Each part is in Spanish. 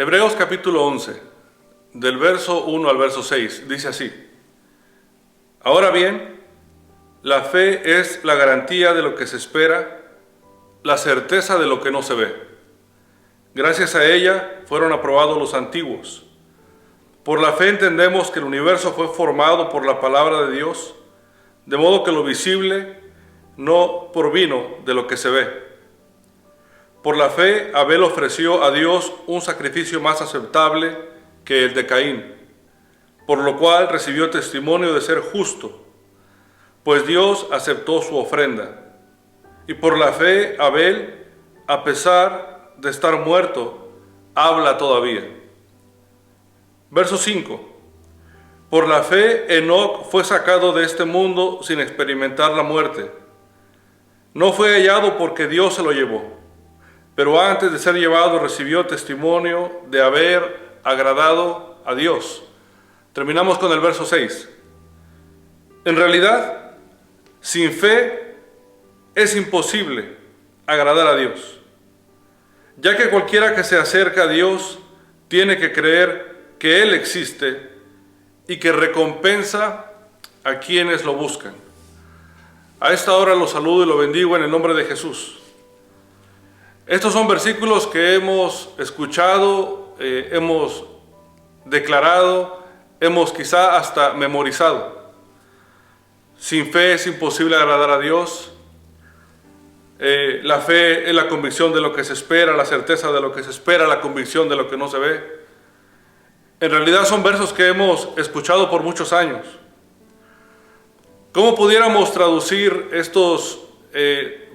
Hebreos capítulo 11, del verso 1 al verso 6, dice así: Ahora bien, la fe es la garantía de lo que se espera, la certeza de lo que no se ve. Gracias a ella fueron aprobados los antiguos. Por la fe entendemos que el universo fue formado por la palabra de Dios, de modo que lo visible no provino de lo que se ve. Por la fe, Abel ofreció a Dios un sacrificio más aceptable que el de Caín, por lo cual recibió testimonio de ser justo, pues Dios aceptó su ofrenda. Y por la fe, Abel, a pesar de estar muerto, habla todavía. Verso 5. Por la fe, Enoc fue sacado de este mundo sin experimentar la muerte. No fue hallado porque Dios se lo llevó, pero antes de ser llevado recibió testimonio de haber agradado a Dios. Terminamos con el verso 6. En realidad, sin fe es imposible agradar a Dios, ya que cualquiera que se acerca a Dios tiene que creer que Él existe y que recompensa a quienes lo buscan. A esta hora los saludo y lo bendigo en el nombre de Jesús. Estos son versículos que hemos escuchado, hemos declarado, hemos quizá hasta memorizado. Sin fe es imposible agradar a Dios. La fe es la convicción de lo que se espera, la certeza de lo que se espera, la convicción de lo que no se ve. En realidad son versos que hemos escuchado por muchos años. ¿Cómo pudiéramos traducir estos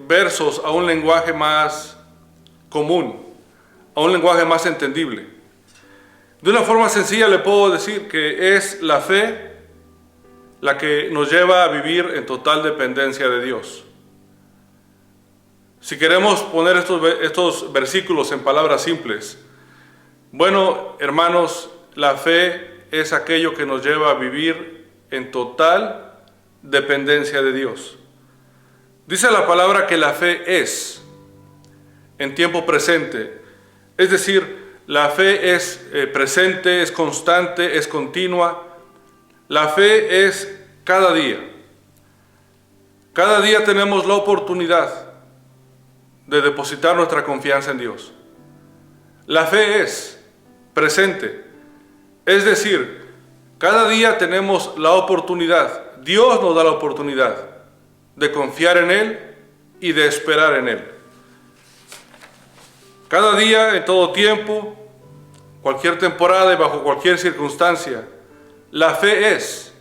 versos a un lenguaje más común, a un lenguaje más entendible? De una forma sencilla le puedo decir que es la fe la que nos lleva a vivir en total dependencia de Dios. Si queremos poner estos versículos en palabras simples, bueno, hermanos, la fe es aquello que nos lleva a vivir en total dependencia de Dios. Dice la palabra que la fe es en tiempo presente, es decir, la fe es presente, es constante, es continua. La fe es cada día. Cada día tenemos la oportunidad de depositar nuestra confianza en Dios. La fe es presente, es decir, cada día tenemos la oportunidad, Dios nos da la oportunidad de confiar en Él y de esperar en Él. Cada día, en todo tiempo, cualquier temporada y bajo cualquier circunstancia, la fe es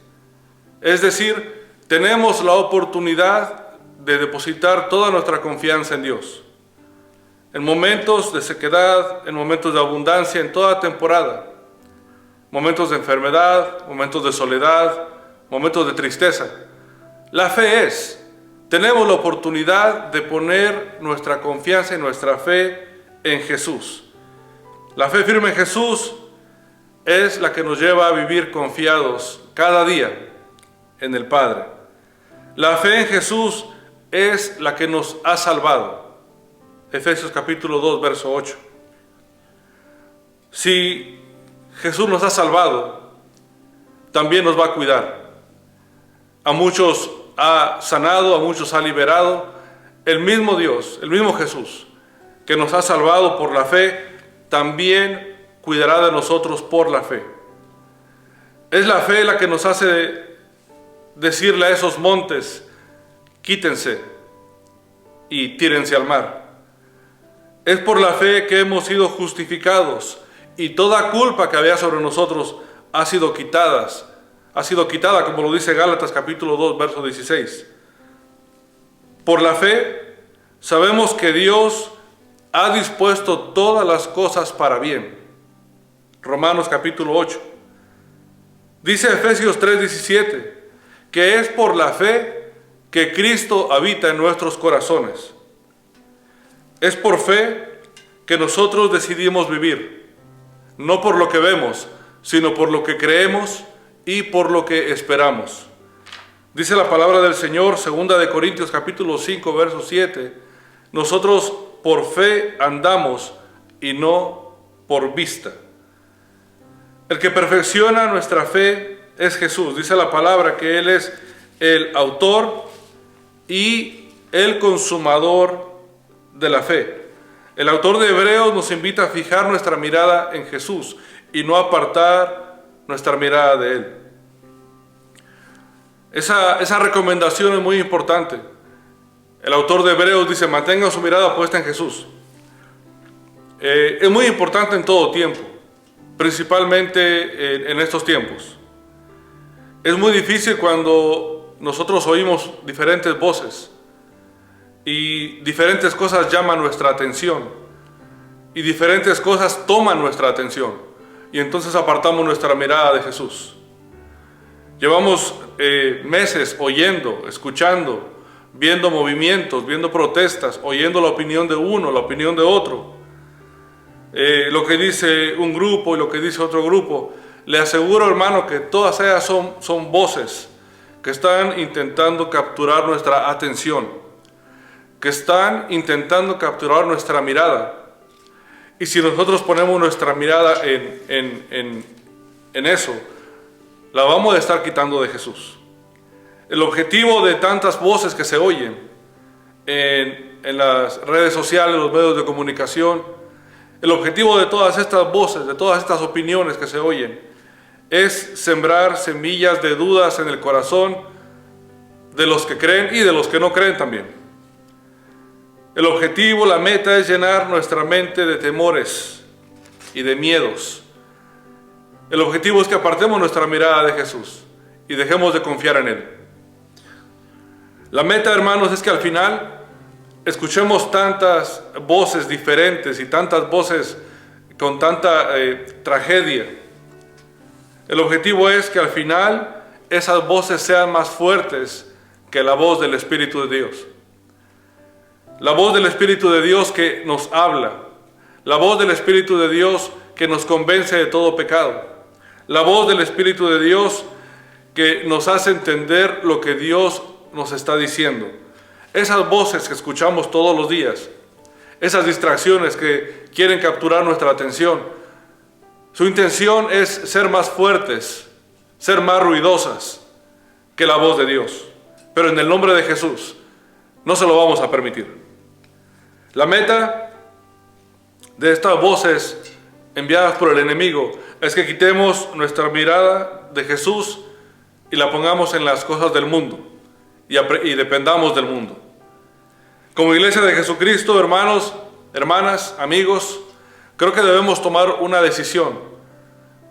decir, tenemos la oportunidad de depositar toda nuestra confianza en Dios. En momentos de sequedad, en momentos de abundancia, en toda temporada, momentos de enfermedad, momentos de soledad, momentos de tristeza. La fe tenemos la oportunidad de poner nuestra confianza y nuestra fe en Jesús. La fe firme en Jesús es la que nos lleva a vivir confiados cada día en el Padre. La fe en Jesús es la que nos ha salvado. Efesios capítulo 2, verso 8. Si Jesús nos ha salvado, también nos va a cuidar. A muchos ha sanado, a muchos ha liberado. El mismo Dios, el mismo Jesús, que nos ha salvado por la fe, también cuidará de nosotros por la fe. Es la fe la que nos hace decirle a esos montes: quítense y tírense al mar. Es por la fe que hemos sido justificados y toda culpa que había sobre nosotros ha sido quitada, como lo dice Gálatas capítulo 2, verso 16. Por la fe sabemos que Dios ha dispuesto todas las cosas para bien. Romanos capítulo 8. Dice Efesios 3:17 que es por la fe que Cristo habita en nuestros corazones. Es por fe que nosotros decidimos vivir, no por lo que vemos, sino por lo que creemos y por lo que esperamos. Dice la palabra del Señor, 2 Corintios capítulo 5, verso 7, nosotros por fe andamos y no por vista. El que perfecciona nuestra fe es Jesús. Dice la palabra que Él es el autor y el consumador de la fe. El autor de Hebreos nos invita a fijar nuestra mirada en Jesús y no apartar nuestra mirada de Él. Esa recomendación es muy importante. El autor de Hebreos dice: mantenga su mirada puesta en Jesús. Es muy importante en todo tiempo, principalmente en estos tiempos. Es muy difícil cuando nosotros oímos diferentes voces y diferentes cosas llaman nuestra atención y diferentes cosas toman nuestra atención y entonces apartamos nuestra mirada de Jesús. Llevamos meses oyendo, escuchando, viendo movimientos, viendo protestas, oyendo la opinión de uno, la opinión de otro, lo que dice un grupo y lo que dice otro grupo. Le aseguro, hermano, que todas ellas son voces que están intentando capturar nuestra atención, que están intentando capturar nuestra mirada. Y si nosotros ponemos nuestra mirada en eso, la vamos a estar quitando de Jesús. El objetivo de tantas voces que se oyen en las redes sociales, los medios de comunicación, el objetivo de todas estas voces, de todas estas opiniones que se oyen, es sembrar semillas de dudas en el corazón de los que creen y de los que no creen también. El objetivo, la meta es llenar nuestra mente de temores y de miedos. El objetivo es que apartemos nuestra mirada de Jesús y dejemos de confiar en Él. La meta, hermanos, es que al final escuchemos tantas voces diferentes y tantas voces con tanta tragedia. El objetivo es que al final esas voces sean más fuertes que la voz del Espíritu de Dios. La voz del Espíritu de Dios que nos habla. La voz del Espíritu de Dios que nos convence de todo pecado. La voz del Espíritu de Dios que nos hace entender lo que Dios nos está diciendo. Esas voces que escuchamos todos los días, esas distracciones que quieren capturar nuestra atención, su intención es ser más fuertes, ser más ruidosas que la voz de Dios. Pero en el nombre de Jesús no se lo vamos a permitir. La meta de estas voces enviadas por el enemigo es que quitemos nuestra mirada de Jesús y la pongamos en las cosas del mundo y dependamos del mundo. Como iglesia de Jesucristo, hermanos, hermanas, amigos, creo que debemos tomar una decisión,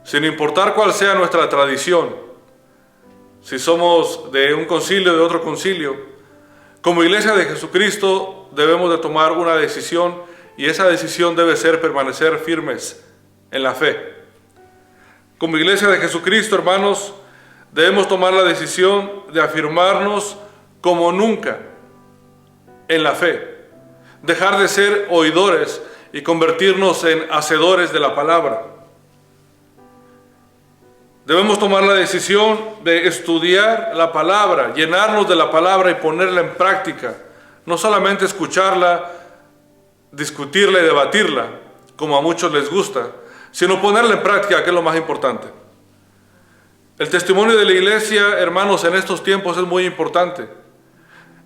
sin importar cuál sea nuestra tradición, si somos de un concilio, de otro concilio. Como iglesia de Jesucristo debemos de tomar una decisión y esa decisión debe ser permanecer firmes en la fe. Como iglesia de Jesucristo, hermanos, debemos tomar la decisión de afirmarnos como nunca en la fe, dejar de ser oidores y convertirnos en hacedores de la palabra. Debemos tomar la decisión de estudiar la palabra, llenarnos de la palabra y ponerla en práctica, no solamente escucharla, discutirla y debatirla, como a muchos les gusta, sino ponerla en práctica, que es lo más importante. El testimonio de la iglesia, hermanos, en estos tiempos es muy importante.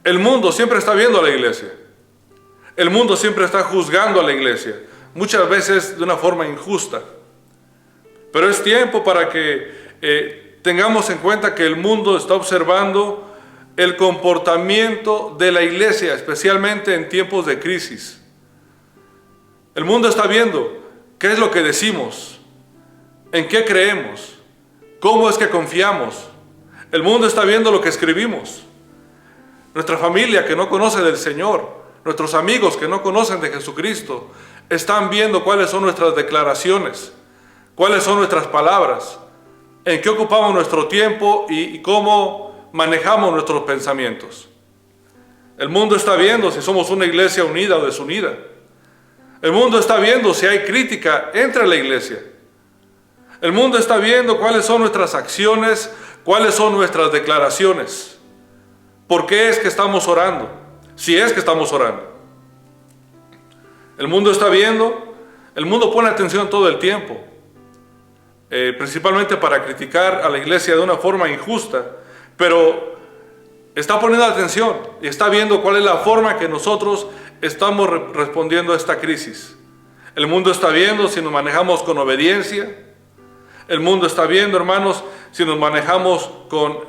El mundo siempre está viendo a la iglesia. El mundo siempre está juzgando a la iglesia, muchas veces de una forma injusta. Pero es tiempo para que tengamos en cuenta que el mundo está observando el comportamiento de la iglesia, especialmente en tiempos de crisis. El mundo está viendo qué es lo que decimos, en qué creemos, cómo es que confiamos. El mundo está viendo lo que escribimos. Nuestra familia que no conoce del Señor, nuestros amigos que no conocen de Jesucristo, están viendo cuáles son nuestras declaraciones, cuáles son nuestras palabras, en qué ocupamos nuestro tiempo y cómo manejamos nuestros pensamientos. El mundo está viendo si somos una iglesia unida o desunida. El mundo está viendo si hay crítica entre la iglesia. El mundo está viendo cuáles son nuestras acciones, cuáles son nuestras declaraciones. ¿Por qué es que estamos orando? Si es que estamos orando. El mundo está viendo El mundo pone atención todo el tiempo, principalmente para criticar a la iglesia de una forma injusta, pero está poniendo atención y está viendo cuál es la forma que nosotros estamos respondiendo a esta crisis. El mundo está viendo si nos manejamos con obediencia. El mundo está viendo, hermanos, si nos manejamos con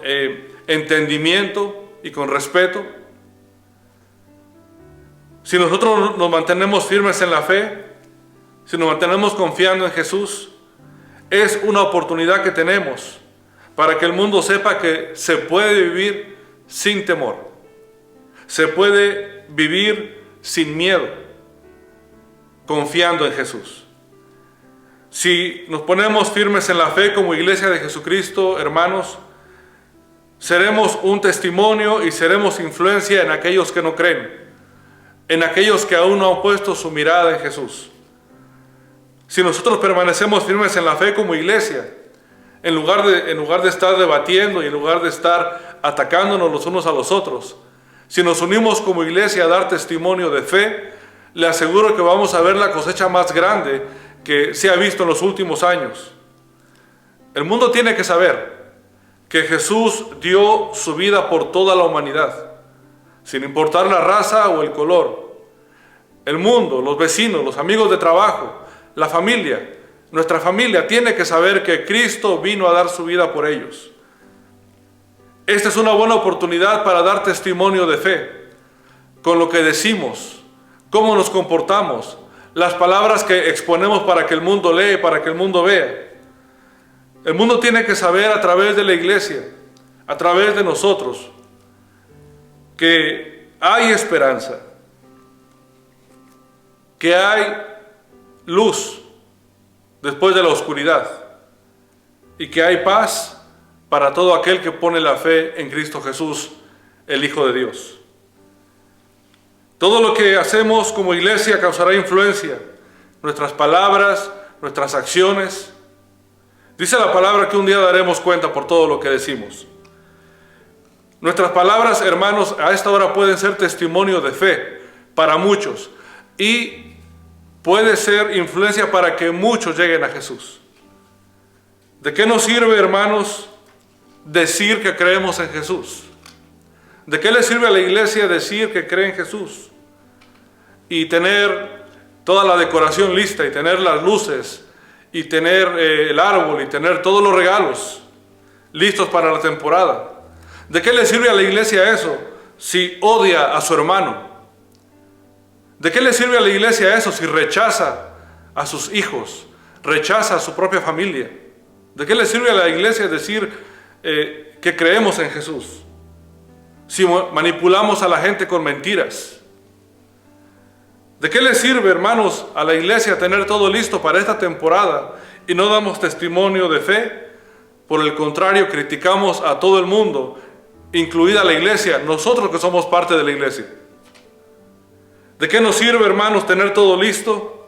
entendimiento y con respeto. Si nosotros nos mantenemos firmes en la fe, si nos mantenemos confiando en Jesús, es una oportunidad que tenemos para que el mundo sepa que se puede vivir sin temor. Se puede vivir sin miedo, confiando en Jesús. Si nos ponemos firmes en la fe como iglesia de Jesucristo, hermanos, seremos un testimonio y seremos influencia en aquellos que no creen, en aquellos que aún no han puesto su mirada en Jesús. Si nosotros permanecemos firmes en la fe como iglesia, en lugar de estar debatiendo y en lugar de estar atacándonos los unos a los otros, si nos unimos como iglesia a dar testimonio de fe, le aseguro que vamos a ver la cosecha más grande que se ha visto en los últimos años. El mundo tiene que saber que Jesús dio su vida por toda la humanidad, sin importar la raza o el color. El mundo, los vecinos, los amigos de trabajo, la familia, nuestra familia tiene que saber que Cristo vino a dar su vida por ellos. Esta es una buena oportunidad para dar testimonio de fe, con lo que decimos, cómo nos comportamos, las palabras que exponemos para que el mundo lea, para que el mundo vea. El mundo tiene que saber a través de la iglesia, a través de nosotros, que hay esperanza, que hay luz después de la oscuridad y que hay paz para todo aquel que pone la fe en Cristo Jesús, el Hijo de Dios. Todo lo que hacemos como iglesia causará influencia, nuestras palabras, nuestras acciones. Dice la palabra que un día daremos cuenta por todo lo que decimos. Nuestras palabras, hermanos, a esta hora pueden ser testimonio de fe para muchos y puede ser influencia para que muchos lleguen a Jesús. ¿De qué nos sirve, hermanos, decir que creemos en Jesús? ¿De qué le sirve a la iglesia decir que cree en Jesús? Y tener toda la decoración lista, y tener las luces, y tener el árbol, y tener todos los regalos listos para la temporada. ¿De qué le sirve a la iglesia eso si odia a su hermano? ¿De qué le sirve a la iglesia eso si rechaza a sus hijos, rechaza a su propia familia? ¿De qué le sirve a la iglesia decir que creemos en Jesús si manipulamos a la gente con mentiras? ¿De qué le sirve, hermanos, a la iglesia tener todo listo para esta temporada y no damos testimonio de fe? Por el contrario, criticamos a todo el mundo, incluida la iglesia, nosotros que somos parte de la iglesia. ¿De qué nos sirve, hermanos, tener todo listo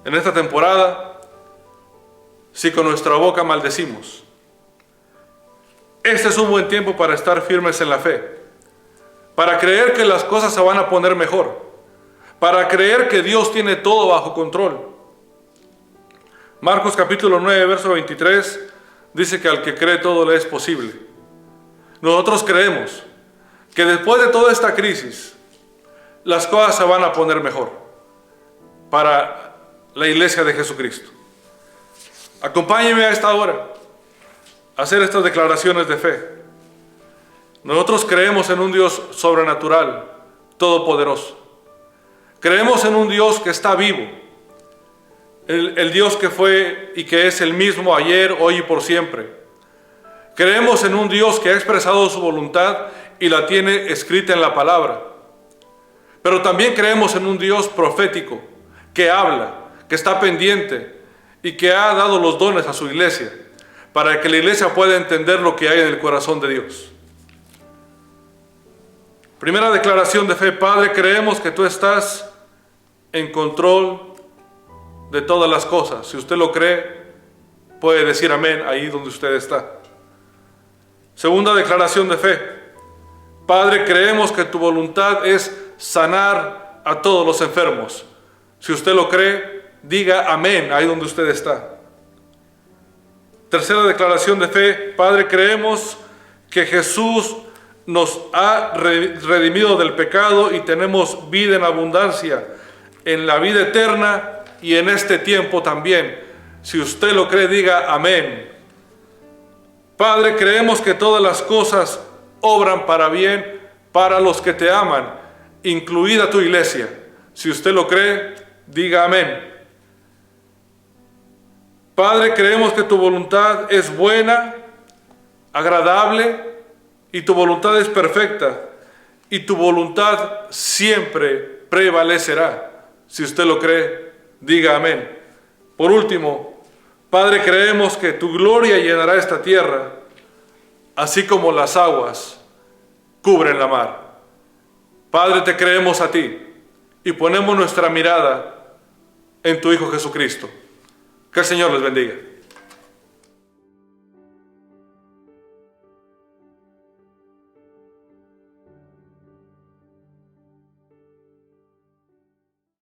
en esta temporada si con nuestra boca maldecimos? Este es un buen tiempo para estar firmes en la fe, para creer que las cosas se van a poner mejor, para creer que Dios tiene todo bajo control. Marcos capítulo 9, verso 23, dice que al que cree todo le es posible. Nosotros creemos que después de toda esta crisis, las cosas se van a poner mejor para la iglesia de Jesucristo. Acompáñenme a esta hora a hacer estas declaraciones de fe. Nosotros creemos en un Dios sobrenatural, todopoderoso. Creemos en un Dios que está vivo, el Dios que fue y que es el mismo ayer, hoy y por siempre. Creemos en un Dios que ha expresado su voluntad y la tiene escrita en la palabra. Pero también creemos en un Dios profético que habla, que está pendiente y que ha dado los dones a su iglesia para que la iglesia pueda entender lo que hay en el corazón de Dios. Primera declaración de fe: Padre, creemos que tú estás en control de todas las cosas. Si usted lo cree, puede decir amén ahí donde usted está. Segunda declaración de fe: Padre, creemos que tu voluntad es sanar a todos los enfermos. Si usted lo cree, diga amén ahí donde usted está. Tercera declaración de fe. Padre, creemos que Jesús nos ha redimido del pecado y tenemos vida en abundancia, en la vida eterna y en este tiempo también. Si usted lo cree, diga amén. Padre, creemos que todas las cosas obran para bien para los que te aman, incluida tu iglesia. Si usted lo cree, diga amén. Padre, creemos que tu voluntad es buena, agradable, y tu voluntad es perfecta, y tu voluntad siempre prevalecerá. Si usted lo cree, diga amén. Por último, Padre, creemos que tu gloria llenará esta tierra, así como las aguas cubren la mar. Padre, te creemos a ti y ponemos nuestra mirada en tu Hijo Jesucristo. Que el Señor les bendiga.